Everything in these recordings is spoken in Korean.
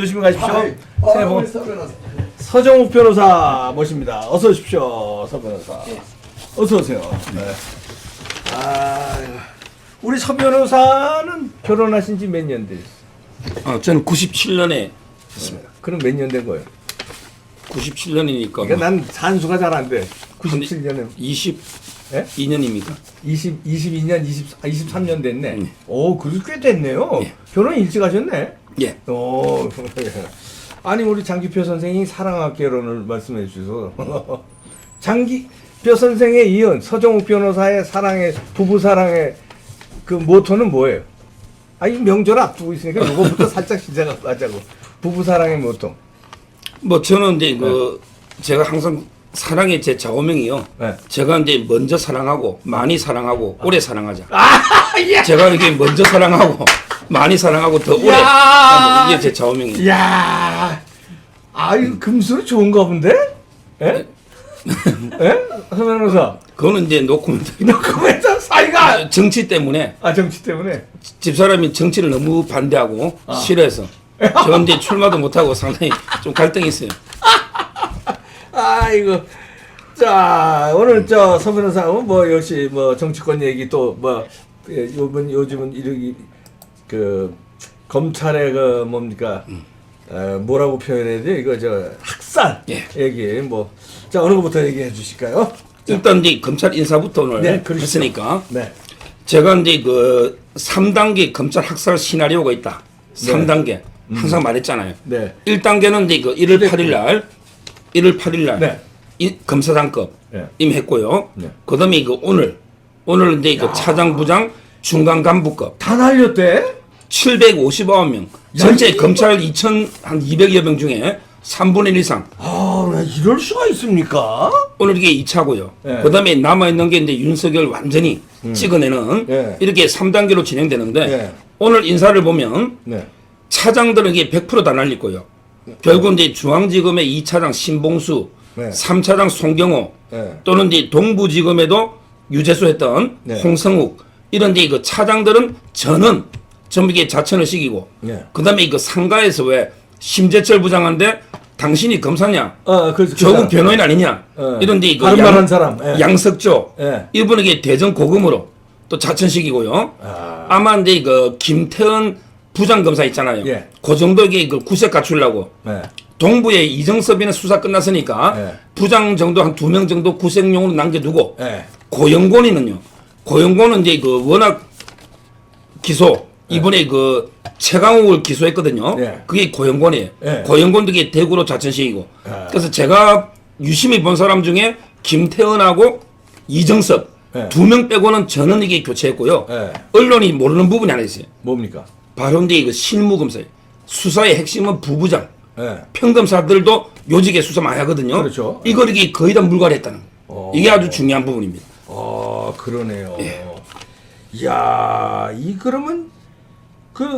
조심히 가십시오. 아이, 새해 복. 우리 서 변호사. 서정욱 변호사 모십니다. 어서 오십시오, 서 변호사. 어서 오세요. 네. 우리 서 변호사는 결혼하신 지 몇 년 됐어요? 저는 97년에 했습니다. 그럼 몇 년 된 거예요? 97년이니까 그러니까 난 산수가 잘 안 돼. 97년에 22년입니까? 22년, 23년 됐네. 오, 그래도 꽤 됐네요. 예. 결혼 일찍 하셨네. 예. 오, 아니 우리 장기표 선생이 사랑학 결혼을 말씀해 주셔서 장기표 선생에 이은 서정욱 변호사의 사랑의 부부 사랑의 그 모토는 뭐예요? 이 명절 앞두고 있으니까 이거부터 살짝 시작하자고. 부부 사랑의 모토. 뭐 저는 이제 제가 항상 사랑의 제 좌우명이요. 네. 제가 이제 먼저 사랑하고 많이 사랑하고 오래 사랑하자. 예. 제가 이게 먼저 사랑하고 많이 사랑하고 더 오래 야. 이게 제 좌우명이에요. 이야, 이 금수로 좋은가 본데? 예? 예? 서 변호사. 그거는 이제 노코멘트. 노코멘트 사이가. 정치 때문에 정치 때문에. 집사람이 정치를 너무 반대하고 싫어해서 저 이제 출마도 못하고 상당히 좀 갈등이 있어요. 아이고. 자, 오늘 서 변호사는 뭐 역시 뭐 정치권 얘기 또 뭐 요즘은 이렇게 그 검찰의 그 뭡니까 뭐라고 표현해야 돼? 이거 학살 예. 얘기 뭐 자 어느 것부터 얘기해 주실까요? 일단 이제 검찰 인사부터 오늘 네, 그러시죠. 했으니까 네. 제가 이제 3단계 검찰 학살 시나리오가 있다. 3단계 항상 말했잖아요. 네. 1단계는 이제 1월 8일 날 네. 검사장급 네. 이미 했고요. 네. 그다음에 오늘 이제 차장 부장 중간 간부급 다 날렸대? 759명 전체 검찰 2,200여 명 중에 3분의 1 이상. 왜 이럴 수가 있습니까? 오늘 이게 2차고요. 네. 그다음에 남아있는 게 이제 윤석열 완전히 찍어내는 네. 이렇게 3단계로 진행되는데 네. 오늘 인사를 보면 네. 차장들은 이게 100% 다 날릴 거예요. 결국 이제 중앙지검의 2차장 신봉수, 네. 3차장 송경호 네. 또는 이제 동부지검에도 유재수 했던 네. 홍성욱 이런 이제 그 차장들은 전원 전부 이게 자천을 시키고 네. 그다음에 이거 상가에서 왜 심재철 부장한테 당신이 검사냐? 그래서 조국 변호인 아니냐? 이런데 이거 다른 말한 사람. 예. 양석조 예. 이분에게 대전 고금으로 또 자천시키고요. 아마 이제 이거 김태현 부장검사 있잖아요. 예. 그 정도의 그 구색 갖추려고 네. 동부에 이정섭이는 수사 끝났으니까 예. 부장 정도 한 2명 정도 구색용으로 남겨두고 네. 고영곤이는요. 고영곤은 이제 그 워낙 기소 이번에 그 최강욱을 기소했거든요. 예. 그게 고영곤이에요. 예. 고영곤도 이게 대구로 자천시키고. 그래서 제가 유심히 본 사람 중에 김태현하고 이정섭 예. 2명 빼고는 저는 이게 교체했고요. 예. 언론이 모르는 부분이 하나 있어요. 뭡니까? 바로 이제 이거 실무검사예요. 수사의 핵심은 부부장. 네. 평검사들도 요직에 수사 많이 하거든요. 그렇죠. 이걸 이게 거의 다 물갈했다는 거예요. 이게 아주 중요한 부분입니다. 그러네요. 예. 이야, 그러면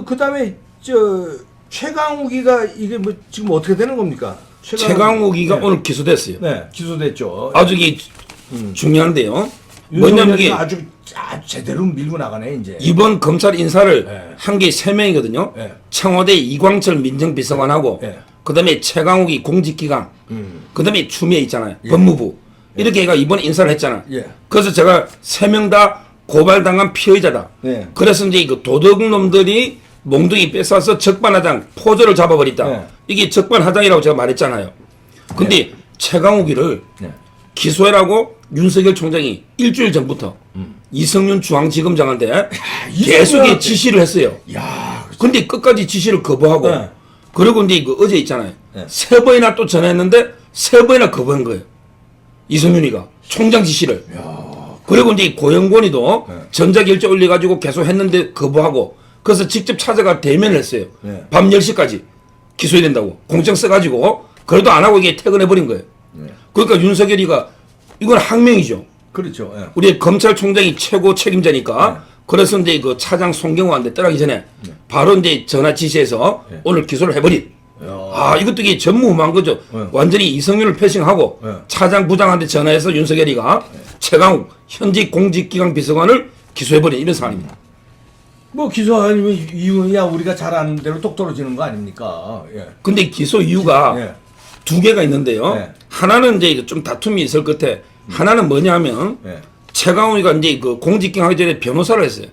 그다음에 최강욱이가 이게 뭐 지금 어떻게 되는 겁니까? 최강욱이가 네. 오늘 기소됐어요. 네, 기소됐죠. 아주 이게 중요한데요. 뭐냐면 윤석열이 이게 아주 제대로 밀고 나가네 이제. 이번 검찰 인사를 네. 한 게 3명이거든요. 네. 청와대 이광철 민정비서관하고 네. 그다음에 최강욱이 공직기강 그다음에 추미애 있잖아요. 법무부 이렇게 해가 이번 인사를 했잖아. 예. 그래서 제가 3명 다 고발당한 피의자다. 네. 그래서 이제 그 도둑놈들이 몽둥이 뺏어서 적반하장 포조를 잡아버렸다. 네. 이게 적반하장이라고 제가 말했잖아요. 근데 최강욱이를 네. 기소해라고 윤석열 총장이 일주일 전부터 이성윤 중앙지검장한테 계속 이성윤한테. 지시를 했어요. 야, 근데 끝까지 지시를 거부하고 네. 그리고 이제 그 어제 있잖아요. 네. 3번이나 또 전화했는데 3번이나 거부한 거예요. 이성윤이가 총장 지시를. 그리고 이제 고영권이도 네. 전자결제 올려가지고 계속 했는데 거부하고 그래서 직접 찾아가 대면을 했어요. 네. 밤 10시까지 기소해야 된다고 공청 써가지고 그래도 안 하고 이게 퇴근해버린 거예요. 그러니까 윤석열이가 이건 항명이죠. 그렇죠. 예. 우리 검찰총장이 최고 책임자니까 그래서 이제 그 차장 송경호한테 떠나기 전에 바로 이제 전화 지시해서 오늘 기소를 해버린. 이것도 이게 전무후무한 거죠. 완전히 이성윤을 패싱하고 차장 부장한테 전화해서 윤석열이가 최강욱 현직 공직기강 비서관을 기소해버린 이런 상황입니다. 뭐 기소 아니면 이유야 우리가 잘 아는 대로 똑 떨어지는 거 아닙니까? 예. 근데 기소 이유가 예. 두 개가 있는데요. 예. 하나는 이제 좀 다툼이 있을 끝에 하나는 뭐냐면 예. 최강욱이가 이제 그 공직경 하기 전에 변호사를 했어요.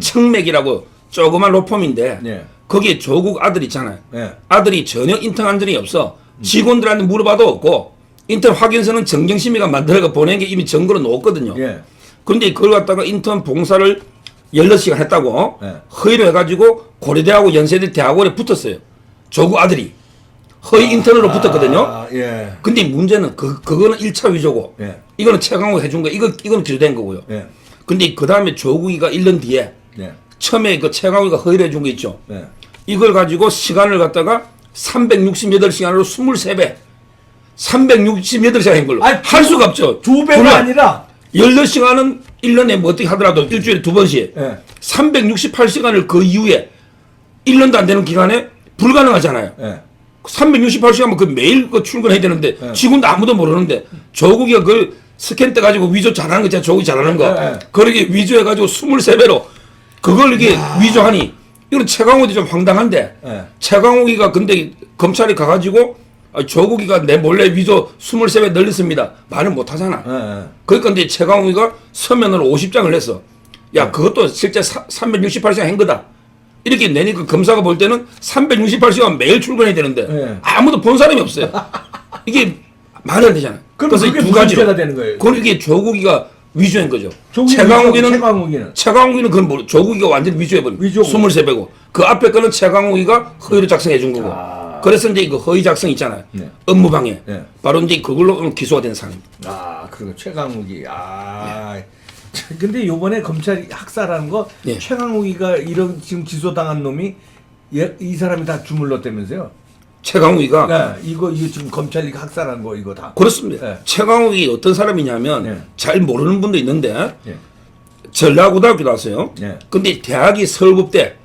청맥이라고 조그만 로펌인데 예. 거기에 조국 아들 있잖아요. 예. 아들이 전혀 인턴한 적이 없어. 직원들한테 물어봐도 없고 인턴 확인서는 정경심이가 만들어가 보낸 게 이미 증거로 놓았거든요. 예. 그런데 그걸 갖다가 인턴 봉사를 16시간 했다고 예. 허위를 해가지고 고려대하고 연세대 대학원에 붙었어요. 조국 아들이. 허위 인턴으로 붙었거든요. 아, 예. 근데 문제는 그거는 1차 위조고 예. 이거는 최강욱 해준 거 이거는 기소된 거고요. 예. 근데 그 다음에 조국이가 1년 뒤에 예. 처음에 그 최강욱이가 허위를 해준 거 있죠. 예. 이걸 가지고 시간을 갖다가 368시간으로 23배. 368시간 한 걸로. 아니, 할 수가 없죠. 두 배가 아니라 18시간은 1년에 뭐 어떻게 하더라도 일주일에 2번씩. 예. 368시간을 그 이후에 1년도 안 되는 기간에 불가능하잖아요. 예. 368시간면 그 매일 그 출근해야 되는데 지금도 아무도 모르는데 조국이가 그걸 스캔 떠가지고 위조 잘하는 거 있잖아. 조국이 잘하는 거. 네. 그렇게 위조해가지고 23배로 그걸 이게 위조하니 이건 최강욱이 좀 황당한데 네. 최강욱이가 근데 검찰이 가가지고 조국이가 내 몰래 위조 23배 늘렸습니다. 말을 못하잖아. 예. 그러니까 근데 최강욱이가 서면으로 50장을 냈어. 야 그것도 실제 368시간 한 거다. 이렇게 내니까 검사가 볼 때는 368시간 매일 출근해야 되는데 네. 아무도 본 사람이 없어요. 이게 말이 안 되잖아요. 그럼 그래서 그게 두 무슨 가지로 죄가 되는 거예요? 그건 이게 조국이가 위조한 거죠. 최강욱이는 최강욱이는 그건 뭐 조국이가 완전 위조해버린 위조고. 23배고 그 앞에 거는 최강욱이가 허위로 작성해 준 거고. 그래서 이제 그 허위 작성 있잖아요. 네. 업무방해. 네. 바로 이제 그걸로 오늘 기소가 된 사람입니다. 아, 그리고 최강욱이. 아. 근데 요번에 검찰이 학살하는 거 예. 최강욱이가 이런 지금 기소당한 놈이 이 사람이 다 주물렀다면서요? 최강욱이가 네, 이거 지금 검찰이 학살한 거 이거 다. 그렇습니다. 네. 최강욱이 어떤 사람이냐면 네. 잘 모르는 분도 있는데 예. 전라고등학교 나왔어요. 네. 근데 대학이 서울국대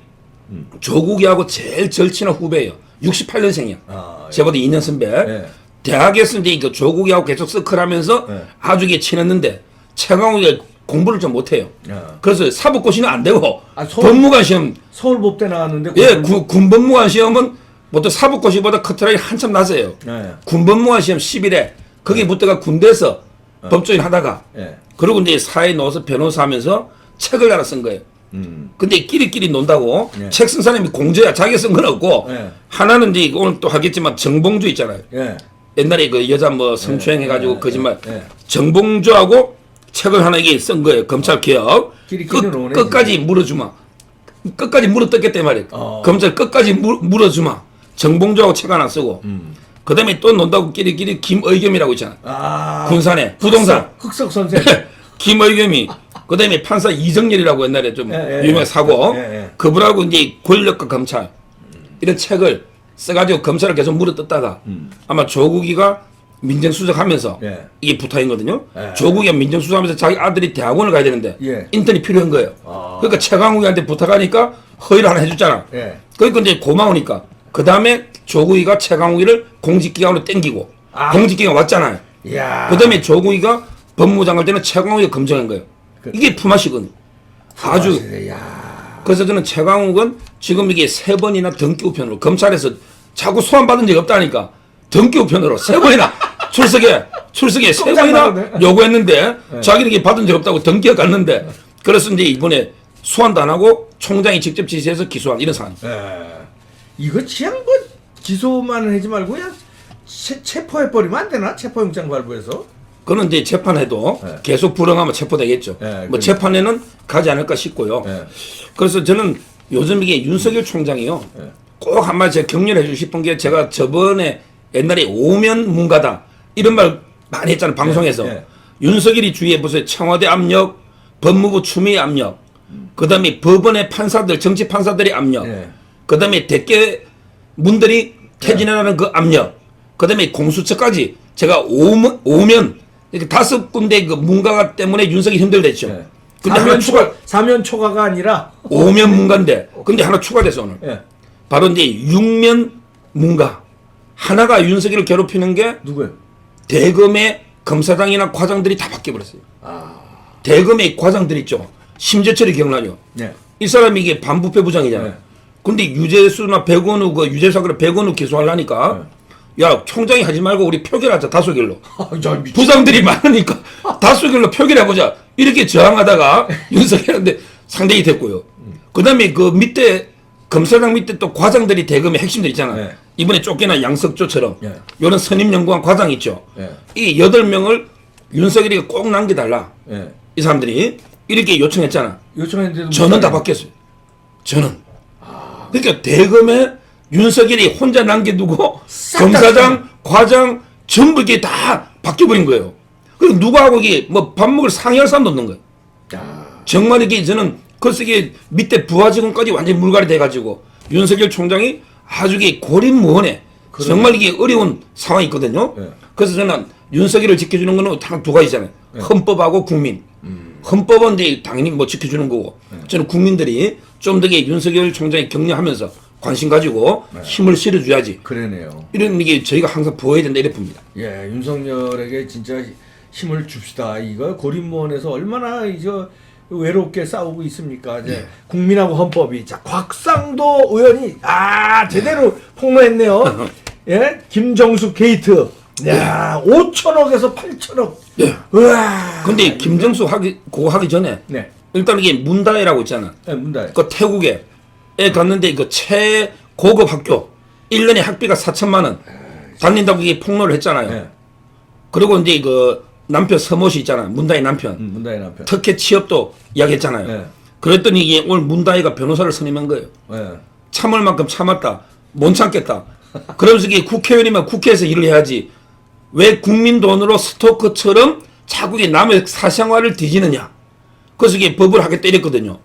조국이하고 제일 절친한 후배예요. 68년생이야. 아, 예. 저보다 2년 선배. 예. 대학에서 이제 그 조국이하고 계속 서클하면서 예. 아주 이게 친했는데 최강욱이가 공부를 좀 못해요. 예. 그래서 사법고시는 안 되고 아, 서울- 법무관 시험 서울법대 나왔는데 예, 군법무관 시험은 보통 사법고시보다 커트라인이 한참 낮아요. 예. 군법무관 시험 10일에 거기 붙다가 군대에서 법조인 하다가 예. 그리고 이제 사회에 넣어서 변호사 하면서 책을 하나 쓴 거예요. 근데 끼리끼리 논다고 예. 책 쓴 사람이 공저야. 자기가 쓴 건 없고 예. 하나는 이제 오늘 또 하겠지만 정봉주 있잖아요. 예. 옛날에 그 여자 뭐 성추행 해가지고 예. 거짓말 예. 정봉주하고 책을 하나 이게 쓴 거예요. 검찰 개혁. 끼리끼리 노네, 끝까지 물어주마. 끝까지 물어뜯겠단 말이에요. 검찰 끝까지 물어주마. 정봉주하고 책 하나 쓰고 그 다음에 또 논다고 끼리끼리 김의겸이라고 있잖아. 아. 군산에 부동산. 흑석 선생. 김의겸이 그 다음에 판사 이정렬이라고 옛날에 좀 예, 유명 사고 예. 그분하고 이제 권력과 검찰 이런 책을 써가지고 검찰을 계속 물어뜯다가 아마 조국이가 민정수석하면서 예. 이게 부타인거든요. 예. 조국이가 민정수석하면서 자기 아들이 대학원을 가야 되는데 예. 인턴이 필요한 거예요. 아. 그러니까 최강욱이한테 부탁하니까 허위를 하나 해줬잖아. 예. 그러니까 이제 고마우니까 그 다음에 조국이가 최강욱이를 공직기관으로 땡기고 아. 공직기관 왔잖아요. 야. 그 다음에 조국이가 법무장 할 때는 최강욱이가 검증한 거예요. 이게 품앗이거든요. 아주. 야. 그래서 저는 최강욱은 지금 이게 3번이나 등기 우편으로 검찰에서 자꾸 소환받은 적이 없다니까 등기 우편으로 3번이나 출석에 3번이나 요구했는데 자기는 이게 받은 적 없다고 등기가 갔는데 그래서 이제 이번에 소환도 안 하고 총장이 직접 지시해서 기소한 이런 상황. 예. 이거 그냥 뭐 기소만 하지 말고 그냥 체포해버리면 안 되나? 체포영장 발부해서? 그는 이제 재판해도 네. 계속 불응하면 체포되겠죠. 네, 뭐 재판에는 가지 않을까 싶고요. 네. 저는 요즘 이게 윤석열 총장이요. 네. 꼭 한마디 제가 격려해 주고 싶은 게 제가 저번에 옛날에 오면 문가다 이런 말 많이 했잖아요. 방송에서. 네. 윤석열이 주위에 보세요. 청와대 압력, 법무부 추미애 압력, 그 다음에 법원의 판사들, 정치 판사들의 압력, 네. 그 다음에 대개문들이 퇴진하라는 그 압력, 그 다음에 공수처까지 제가 오면 이렇게 5군데 그 문가가 때문에 윤석이 힘들댔죠. 네. 근데 하나 추가, 사면 초과가 아니라 오면 문가인데, 근데 하나 추가돼서 오늘. 예. 바로 이제 육면 문가. 하나가 윤석이를 괴롭히는 게 누구요? 대검의 검사장이나 과장들이 다 바뀌어버렸어요. 아. 대검의 과장들 있죠. 심재철이 기억나죠? 네. 이 사람이 이게 반부패 부장이잖아. 네. 근데 유재수나 백원우 그 유재수 사건을 백원우 기소하려니까 야 총장이 하지 말고 우리 표결하자 다수결로. 부장들이 많으니까 다수결로 표결해보자. 이렇게 저항하다가 윤석열한테 상대이 됐고요. 그다음에 그 밑에 검사장 밑에 또 과장들이 대검의 핵심들 있잖아. 네. 이번에 쫓겨난 양석조처럼 네. 이런 선임연구원 과장 있죠. 네. 이 8명을 윤석열이가 꼭 남겨달라. 예. 이 사람들이 이렇게 요청했잖아. 요청했는데도 저는 다 바뀌었어요. 저는. 그러니까 대검에 윤석열이 혼자 남겨두고 검사장, 과장 전부 이게 다 바뀌어버린 거예요. 그리고 누구하고 이게 뭐 밥 먹을 상의할 사람도 없는 거예요. 정말 이게 저는 그래서 이게 밑에 부하 직원까지 완전히 물갈이 돼가지고 윤석열 총장이 아주 이게 고립무원에 정말 이게 어려운 상황이 있거든요. 네. 그래서 저는 윤석열을 지켜주는 거는 단 두 가지잖아요. 헌법하고 국민. 헌법은 이제 당연히 뭐 지켜주는 거고 저는 국민들이 좀 더 윤석열 총장이 격려하면서 관심 가지고 힘을 실어줘야지. 그러네요. 이런 이게 저희가 항상 보호해야 된다 이래 봅니다. 예, 윤석열에게 진짜 힘을 줍시다. 이거 고립무원에서 얼마나 이제 외롭게 싸우고 있습니까? 이제 국민하고 헌법이 자 곽상도 의원이 제대로 폭로했네요. 예, 김정숙 게이트. 야, 5천억에서 8천억. 예. 우와. 근데 김정수 그거 하기 전에 네, 일단 이게 문다혜라고 있잖아. 네 문다혜. 그 태국에 갔는데 그 최고급 학교 1년에 학비가 4천만 원 다닌다고 이게 폭로를 했잖아요. 네. 그리고 이제 그 남편 서모시 있잖아. 문다혜 남편. 문다혜 남편. 특혜 취업도 이야기했잖아요. 네. 그랬더니 이게 오늘 문다혜가 변호사를 선임한 거예요. 네. 참을 만큼 참았다. 못 참겠다. 그러면서 이게 국회의원이면 국회에서 일을 해야지. 왜 국민 돈으로 스토커처럼 자꾸 이게 남의 사생활을 뒤지느냐. 그래서 이게 법을 하게 때렸거든요.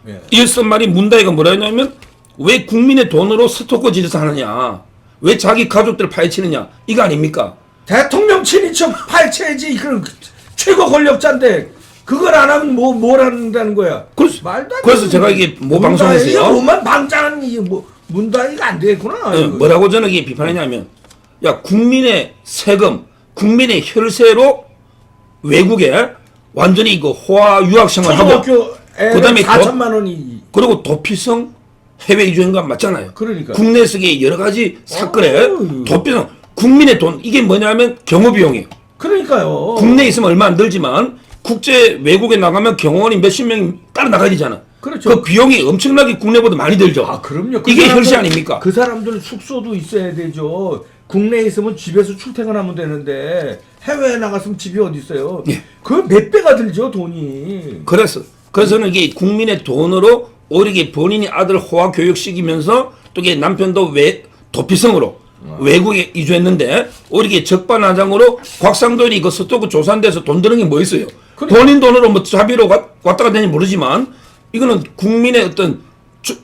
예. 이었던 말이 문다혜가 뭐라 했냐면 왜 국민의 돈으로 스토커 짓을 하느냐. 왜 자기 가족들을 파헤치느냐. 이거 아닙니까? 대통령 친인척 파헤쳐야지. 그 최고 권력자인데 그걸 안 하면 뭘 한다는 거야. 말도 안 그래서 되는 제가 이게 모 방송에서요. 뭐만 방장하는 이게 문다이가 안 되겠구나. 뭐라고 저는 이게 비판했냐면 야 국민의 세금, 국민의 혈세로 외국에 완전히 이거 호화 유학 생활하고 그다음에 4천만 원이 그리고 도피성 해외 이주행관 맞잖아요. 그러니까 국내에서 이게 여러 가지 사건에 도피성 국민의 돈 이게 뭐냐면 경호비용이에요. 그러니까요. 국내에 있으면 얼마 안 들지만 국제 외국에 나가면 경호원이 몇십 명이 따라 나가야 되잖아. 그렇죠. 그 비용이 엄청나게 국내보다 많이 들죠. 그럼요. 이게 혈세 아닙니까? 그 사람들 숙소도 있어야 되죠. 국내에 있으면 집에서 출퇴근하면 되는데 해외에 나갔으면 집이 어디 있어요? 예. 그 몇 배가 들죠 돈이. 그래서는 이게 국민의 돈으로 오히려 이게 본인이 아들 호화 교육 시키면서 또 이게 남편도 도피성으로 외국에 이주했는데 오히려 이게 적반하장으로 곽상도인이 그 스토크 조사한 데서 돈 드는 게 뭐 있어요? 본인 돈으로 뭐 자비로 왔다 갔다 되는지 모르지만 이거는 국민의 어떤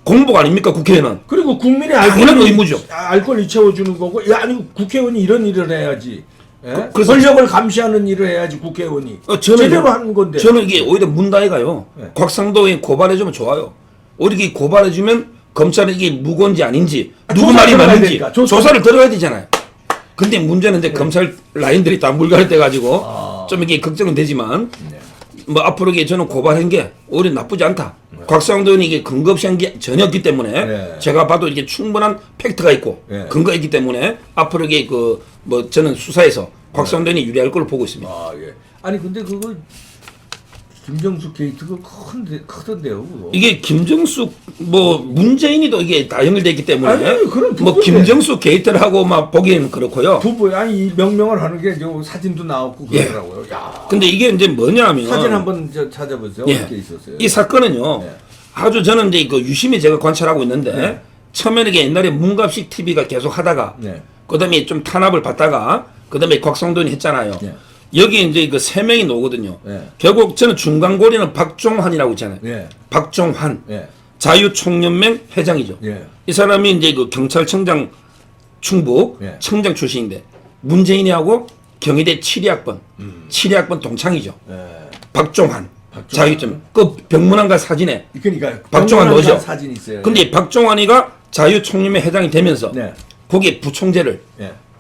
공복 아닙니까 국회의원은? 그리고 국민의 당연한 의무죠. 알 권리 채워주는 거고, 아니 국회의원이 이런 일을 해야지. 예? 그래서 권력을 감시하는 일을 해야지 국회의원이. 제대로 하는 건데. 저는 이게 오히려 문다혜가요. 네. 곽상도에 고발해주면 좋아요. 오히려 이게 고발해주면 검찰은 이게 무고인지 아닌지 누구 말이 맞는지 조사를 들어가야 되잖아요. 근데 문제는 이제 검찰 라인들이 다 물갈이 돼가지고 좀 이게 걱정은 되지만 뭐 앞으로 이게 저는 고발한 게 오히려 나쁘지 않다. 곽상도 의원이 이게 근거 없이 한 게 전혀 없기 때문에 제가 봐도 이게 충분한 팩트가 있고 근거가 있기 때문에 앞으로 이게 그 뭐 저는 수사에서 곽상도 의원이 유리할 걸로 보고 있습니다. 예. 아니 근데 그거 김정숙 게이트가 크던데요, 그거. 이게 김정숙 뭐 문재인이도 이게 다 연결돼 있기 때문에 아니, 그럼 뭐 김정숙 게이트를 하고 막 보기에는 그렇고요. 아니 이 명명을 하는 게 사진도 나왔고 그러더라고요. 야. 근데 이게 이제 뭐냐면 사진 한번 찾아보세요. 어떻게 있었어요? 이 사건은요. 아주 저는 이제 그 유심히 제가 관찰하고 있는데 처음에는 이게 옛날에 문갑식 TV가 계속 하다가 그다음에 좀 탄압을 받다가 그다음에 곽상도인이 했잖아요. 여기 이제 그 세 명이 나오거든요. 결국 저는 중간고리는 박종환이라고 있잖아요. 박종환 자유총연맹 회장이죠. 이 사람이 이제 그 경찰청장 충북 청장 출신인데 문재인이하고 경희대 7위학번 7위학번 동창이죠. 박종환 자유점 그 병문안과 사진에 그러니까 박종환 넣으죠. 사진 있어요. 근데 박종환이가 자유총연맹 회장이 되면서 거기에 부총재를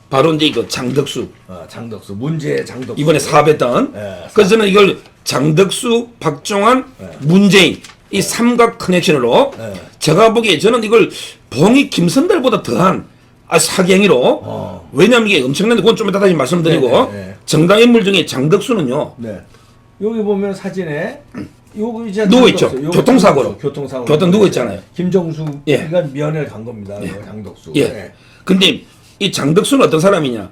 바로 이제 이거 장덕수. 장덕수. 문제 장덕수. 이번에 사업했던. 그래서 저는 이걸 장덕수, 박종환, 문재인 이 삼각 커넥션으로 제가 보기에 저는 이걸 봉이 김선달보다 더한 사기행위로 왜냐하면 이게 엄청난데 그건 좀 이따 다시 말씀드리고 정당 인물 중에 장덕수는요. 네. 여기 보면 사진에 요거 이제 누워 있죠. 요거 교통사고로. 교통 누워 있잖아요. 김정수가 예. 면회를 간 겁니다. 장덕수. 예. 예. 근데 이 장덕수는 어떤 사람이냐?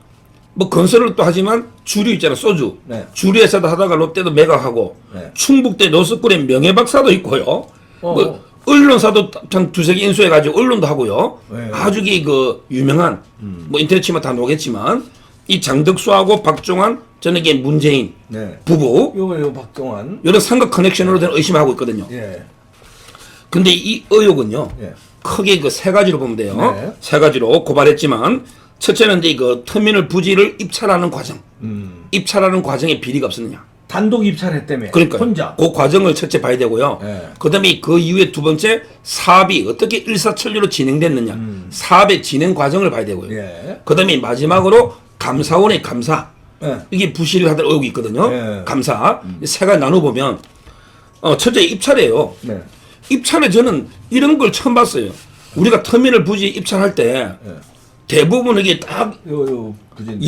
뭐 건설을 또 하지만 주류 있잖아, 소주. 네. 주류에서도 하다가 롯데도 매각하고 네. 충북대 노스쿨의 명예박사도 있고요. 뭐 언론사도 참 두세 개 인수해가지고 언론도 하고요. 네. 아주 그 유명한 뭐 인터넷 치면 다 나오겠지만 이 장덕수하고 박종환 저는 이게 문재인 네. 부부 요거 박종환. 여러 삼각 커넥션으로 저는 의심하고 있거든요. 예. 근데 이 의혹은요. 예. 크게 그 세 가지로 보면 돼요. 네. 세 가지로 고발했지만 첫째는 이제 그 터미널 부지를 입찰하는 과정. 입찰하는 과정에 비리가 없었느냐. 단독 입찰했다며. 그러니까 혼자. 그 과정을 첫째 봐야 되고요. 네. 그다음에 그 이후에 두 번째 사업이 어떻게 일사천리로 진행됐느냐. 사업의 진행 과정을 봐야 되고요. 예. 그다음에 마지막으로 감사원의 감사. 예. 이게 부실을 하던 의혹이 있거든요. 예. 감사. 세 가지 나눠보면 첫째 입찰이에요. 네. 입찰에 저는 이런 걸 처음 봤어요. 우리가 터미널 부지 입찰할 때 대부분 이게 딱 요 부진.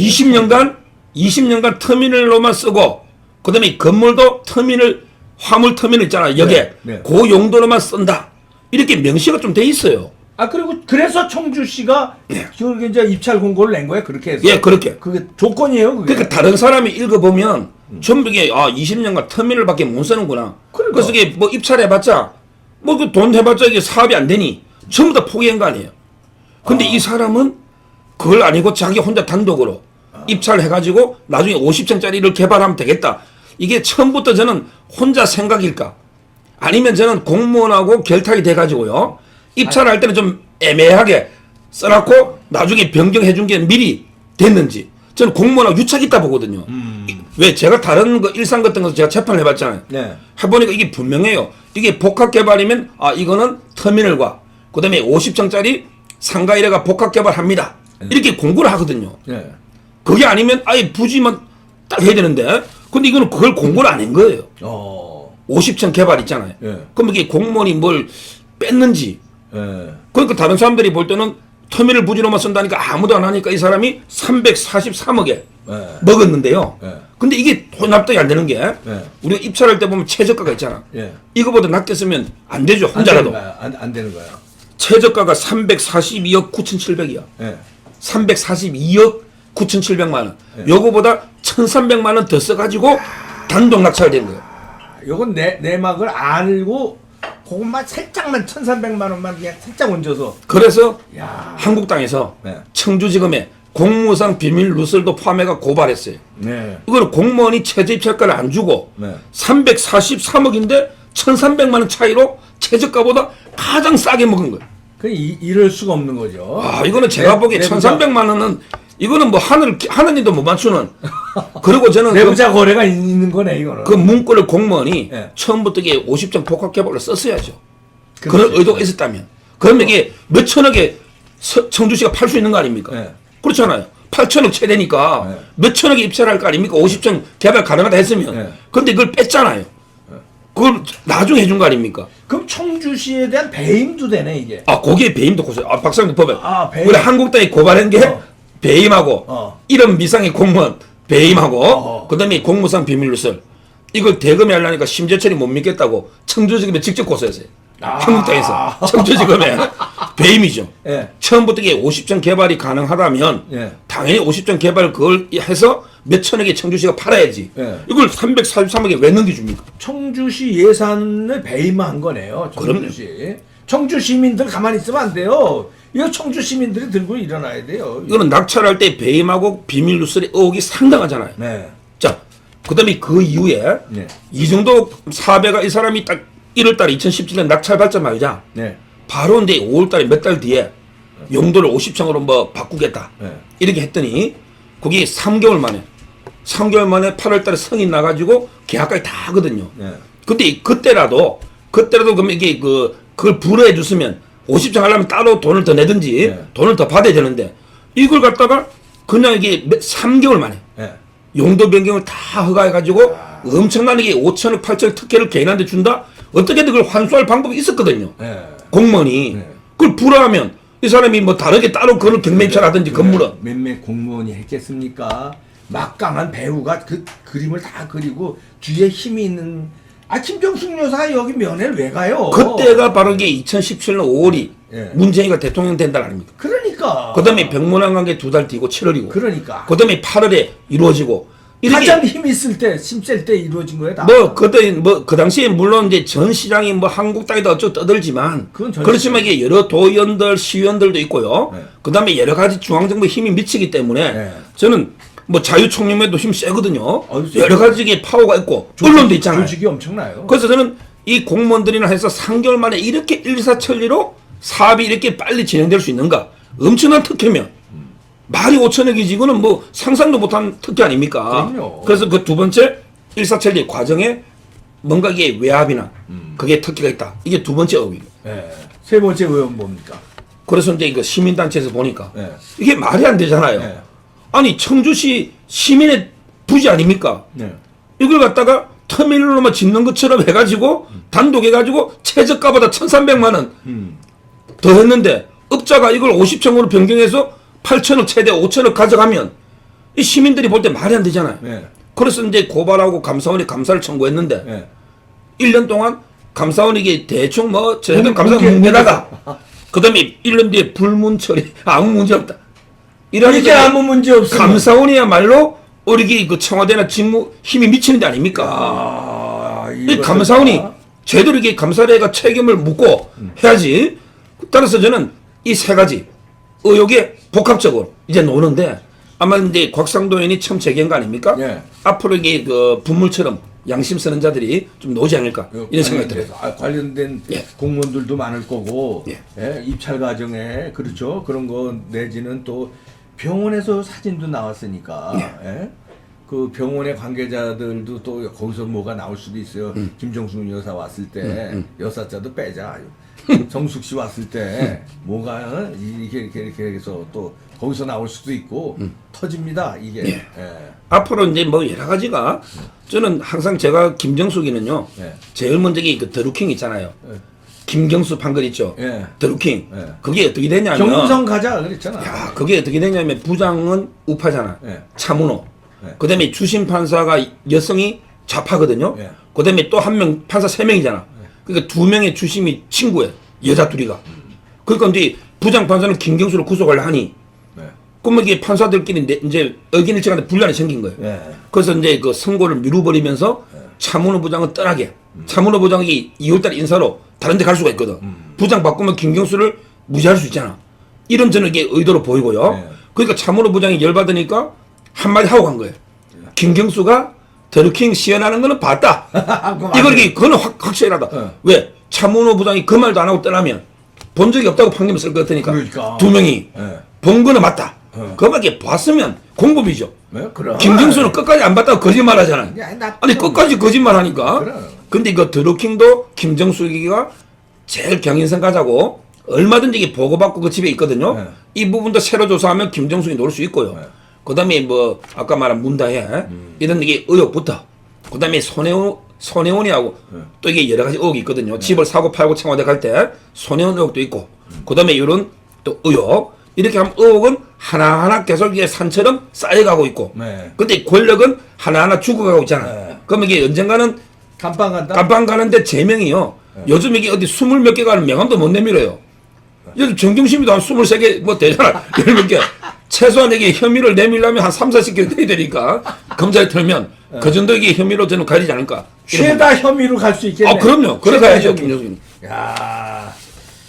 20년간 터미널로만 쓰고 그다음에 건물도 터미널 화물 터미널 있잖아요. 여기에 네, 네. 그 용도로만 쓴다. 이렇게 명시가 좀 돼 있어요. 아 그리고 그래서 청주시가 그렇게 이제 입찰 공고를 낸 거예요. 그렇게 해서. 예, 그렇게. 그게 조건이에요. 그게. 그러니까 다른 사람이 읽어보면 전부 이게 20년간 터미널밖에 못 쓰는구나. 그러니까. 그래서 이게 뭐 입찰해봤자 뭐 그 돈 해봤자 이게 사업이 안 되니 전부 다 포기한 거 아니에요. 근데 이 사람은 그걸 아니고 자기 혼자 단독으로 입찰해가지고 나중에 50층짜리를 개발하면 되겠다. 이게 처음부터 저는 혼자 생각일까? 아니면 저는 공무원하고 결탁이 돼가지고요. 입찰할 때는 좀 애매하게 써놓고 나중에 변경해 준 게 미리 됐는지. 저는 공무원하고 유착이 있다 보거든요. 왜 제가 다른 거 일상 같은 것도 제가 재판을 해봤잖아요. 네. 해보니까 이게 분명해요. 이게 복합 개발이면 이거는 터미널과 그다음에 50층짜리 상가 일회가 복합 개발합니다. 이렇게 공고를 하거든요. 네. 그게 아니면 아예 부지만 딱 해야 되는데 근데 이거는 그걸 공고를 안 한 거예요. 50층 개발 있잖아요. 예. 그럼 이게 공무원이 뭘 뺐는지 예. 그러니까 다른 사람들이 볼 때는 터미널 부지로만 쓴다니까 아무도 안 하니까 이 사람이 343억에 예. 먹었는데요. 예. 근데 이게 돈 납득이 안 되는 게 우리가 입찰할 때 보면 최저가가 있잖아. 예. 이거보다 낮게 쓰면 안 되죠. 혼자라도. 안 되는 거야. 최저가가 342억 9,700이야. 예. 342억 9,700만 원. 예. 요거보다 1,300만 원 더 써가지고 단독 낙찰된 거예요. 요건 내막을 알고 그것만 살짝만 1,300만 원만 그냥 살짝 얹어서. 그래서 야. 한국당에서 네. 청주지검에 공무상 비밀 누설도 포함해가 고발했어요. 네. 이거는 공무원이 최저 입찰가를 안 주고 네. 343억인데 1,300만 원 차이로 최저가보다 가장 싸게 먹은 거예요. 이럴 수가 없는 거죠. 이거는 제가 보기에 내부자. 1,300만 원은 이거는 뭐 하느님도 못 맞추는. 그리고 저는 내부자 거래가 있는 거네 이거는. 그 문구를 공무원이 네. 처음부터 이게 50점 복합 개발로 썼어야죠. 그렇지. 그런 의도가 있었다면. 그러면 이게 몇 천억에 청주시가 팔 수 있는 거 아닙니까? 네. 그렇잖아요. 8천억 최대니까 네. 몇 천억에 입찰할 거 아닙니까? 50점 개발 가능하다 했으면. 네. 근데 그걸 뺐잖아요. 그걸 나중에 해준 거 아닙니까? 그럼 청주시에 대한 배임도 되네 이게. 거기에 배임도 고소해요. 박상도 법에. 배임. 우리 한국당이 고발한 게 배임하고 이런 미상의 공무원 배임하고 그다음에 공무상 비밀누설 이걸 대검에 하려니까 심재철이 못 믿겠다고 청주지검에 직접 고소했어요. 한국당에서 청주지검에 배임이죠. 예. 처음부터 이게 50점 개발이 가능하다면 예. 당연히 50점 개발 그걸 해서 몇 천억에 청주시가 팔아야지. 예. 이걸 343억에 왜 넘겨줍니까? 청주시 예산을 배임한 거네요. 청주시. 청주 시민들 가만히 있으면 안 돼요. 이거 청주 시민들이 들고 일어나야 돼요. 이거는 낙찰할 때 배임하고 비밀 누설의 의혹이 상당하잖아요. 네. 자, 그다음에 그 이후에 네. 이 정도 사배가 이 사람이 딱 1월달에 2017년 낙찰 받자마자 네. 바로 이제 5월달에 몇 달 뒤에 용도를 50층으로 뭐 바꾸겠다. 네. 이렇게 했더니 그게 3개월 만에 8월달에 성인 나가지고 계약까지 다 하거든요. 네. 근데 그때라도 그러면 이게 그걸 불허해 줬으면 50층 하려면 따로 돈을 더 내든지 네. 돈을 더 받아야 되는데 이걸 갖다가 그냥 이게 3개월 만에 네. 용도 변경을 다 허가해가지고 엄청난 이게 5천억 8천억 특혜를 개인한테 준다. 어떻게든 그걸 환수할 방법이 있었거든요. 예. 공무원이. 네. 그걸 불허하면 이 사람이 뭐 다르게 따로 그걸 경매 입찰하든지 건물은. 몇몇 공무원이 했겠습니까? 막강한 배우가 그 그림을 다 그리고 뒤에 힘이 있는 김정숙 여사가 여기 면회를 왜 가요? 그때가 바로 이게 2017년 5월이 예. 문재인이가 대통령 된 달 아닙니까? 그러니까. 그 다음에 병문안 관계 2달 뒤고 7월이고. 그러니까. 그 다음에 8월에 이루어지고. 이렇게 가장 힘 있을 때, 힘셀 때 이루어진 거예요. 다. 그때 그 당시에 물론 이제 전 시장이 뭐 한국 땅이다 어쩌고 떠들지만 그건 전 그렇지만 이게 여러 도의원들 시의원들도 있고요. 네. 그다음에 여러 가지 중앙정부에 힘이 미치기 때문에 네. 저는 뭐 자유총림에도 힘 세거든요. 세. 여러 가지 게 파워가 있고 언론도 있잖아요. 조직이 엄청나요. 그래서 저는 이 공무원들이나 해서 3개월 만에 이렇게 일사천리로 사업이 이렇게 빨리 진행될 수 있는가? 엄청난 특혜면 말이 5천억이지 이거는 뭐 상상도 못한 특혜 아닙니까? 그럼요. 그래서 그 두 번째 일사천리 과정에 뭔가 이게 외압이나 그게 특혜가 있다. 이게 두 번째 의혹이에요. 예. 세 번째 의원 뭡니까? 그래서 이제 이거 시민단체에서 보니까 예. 이게 말이 안 되잖아요. 예. 아니 청주시 시민의 부지 아닙니까? 네. 이걸 갖다가 터미널로만 짓는 것처럼 해가지고 단독 해가지고 최저가보다 1,300만 원 더 했는데 업자가 이걸 50평으로 변경해서 8천억 최대 5천억 가져가면 이 시민들이 볼 때 말이 안 되잖아요. 네. 그래서 이제 고발하고 감사원이 감사를 청구했는데 네. 1년 동안 감사원이 이게 대충 뭐 저희들 문- 감사원 문제- 묵내다가 그다음에 1년 뒤에 불문 처리 아무 문제 없다. 이렇게 이러니까 아무 문제 없으면 감사원이야말로 우리 그 청와대나 직무 힘이 미치는 데 아닙니까? 이 감사원이 제대로 이게 감사례가 책임을 묻고 해야지. 따라서 저는 이 세 가지 의혹에 복합적으로 이제 노는데 아마 이제 곽상도 의원이 처음 제기한 거 아닙니까? 예. 앞으로 이게 그 분물처럼 양심 쓰는 자들이 좀 나오지 않을까 이런 생각이 들어요. 관련된 예. 공무원들도 많을 거고 예. 예, 입찰 과정에 그렇죠 그런 거 내지는 또 병원에서 사진도 나왔으니까 예? 그 병원의 관계자들도 또 거기서 뭐가 나올 수도 있어요. 김정숙 여사 왔을 때 여사자도 빼자. 정숙 씨 왔을 때 뭐가 이렇게 해서 또 거기서 나올 수도 있고 터집니다 이게. 예. 예. 앞으로 이제 뭐 여러 가지가 저는 항상 제가 김정숙이는요 예. 제일 먼저 그 드루킹 있잖아요. 예. 김경수 판결 있죠. 예. 드루킹. 예. 그게 어떻게 되냐면 경성 가자 그랬잖아. 야, 그게 어떻게 되냐면 부장은 우파잖아. 예. 차문호. 예. 그다음에 주심 판사가 여성이 좌파거든요. 예. 그다음에 또 한 명 판사 3명이잖아. 그러니까 2명의 주심이 친구예요. 여자 둘이가. 그러니까 이제 부장 판사는 김경수를 구속하려 하니 네. 그러면 이게 판사들끼리 이제 의견일치간에 분란이 생긴 거예요. 예. 그래서 이제 그 선고를 미루버리면서 차문호 부장은 떠나게. 차문호 부장이 2월달 인사로 다른 데 갈 수가 있거든. 부장 바꾸면 김경수를 무시할 수 있잖아. 이런 저는 이게 의도로 보이고요. 네. 그러니까 차문호 부장이 열받으니까 한마디 하고 간 거예요. 김경수가 드루킹 시연하는 거는 봤다. 그거는 확실하다. 네. 왜? 차문호 부장이 그 말도 안 하고 떠나면 본 적이 없다고 판결을 쓸 것 같으니까. 그러니까. 두 명이 네. 본 거는 맞다. 그밖에 봤으면 공범이죠. 네, 그럼. 김경수는 끝까지 안 봤다고 거짓말 하잖아. 야, 나- 아니, 끝까지 거짓말 하니까. 그럼. 근데 이거 드루킹도 김정숙이가 제일 경인선 가자고 얼마든지 이게 보고받고 그 집에 있거든요. 네. 이 부분도 새로 조사하면 김정숙이 놓을 수 있고요. 네. 그 다음에 뭐, 아까 말한 문다혜, 이런 이게 의혹부터. 그 다음에 손혜원이하고 또 이게 여러 가지 의혹이 있거든요. 집을 사고 팔고 청와대 갈 때 손혜원 의혹도 있고. 그 다음에 이런 또 의혹. 이렇게 하면 의혹은 하나하나 계속 이게 산처럼 쌓여가고 있고. 네. 근데 권력은 하나하나 죽어가고 있잖아. 네. 그러면 이게 언젠가는 감방 간다. 깜빵 가는데 제명이요. 요즘 이게 어디 20몇 개 가는 명함도 못 내밀어요. 요즘 정경심이도 한 23개 뭐 되잖아. 10몇 개. 최소한 이게 혐의를 내밀려면 한 3, 40개 돼야 되니까 검찰에 털면 그 정도 이게 혐의로 저는 가리지 않을까. 죄다 혐의로 갈 수 있겠네. 아, 그럼요. 그래 죄다 가야죠, 혐의. 김정수는. 야,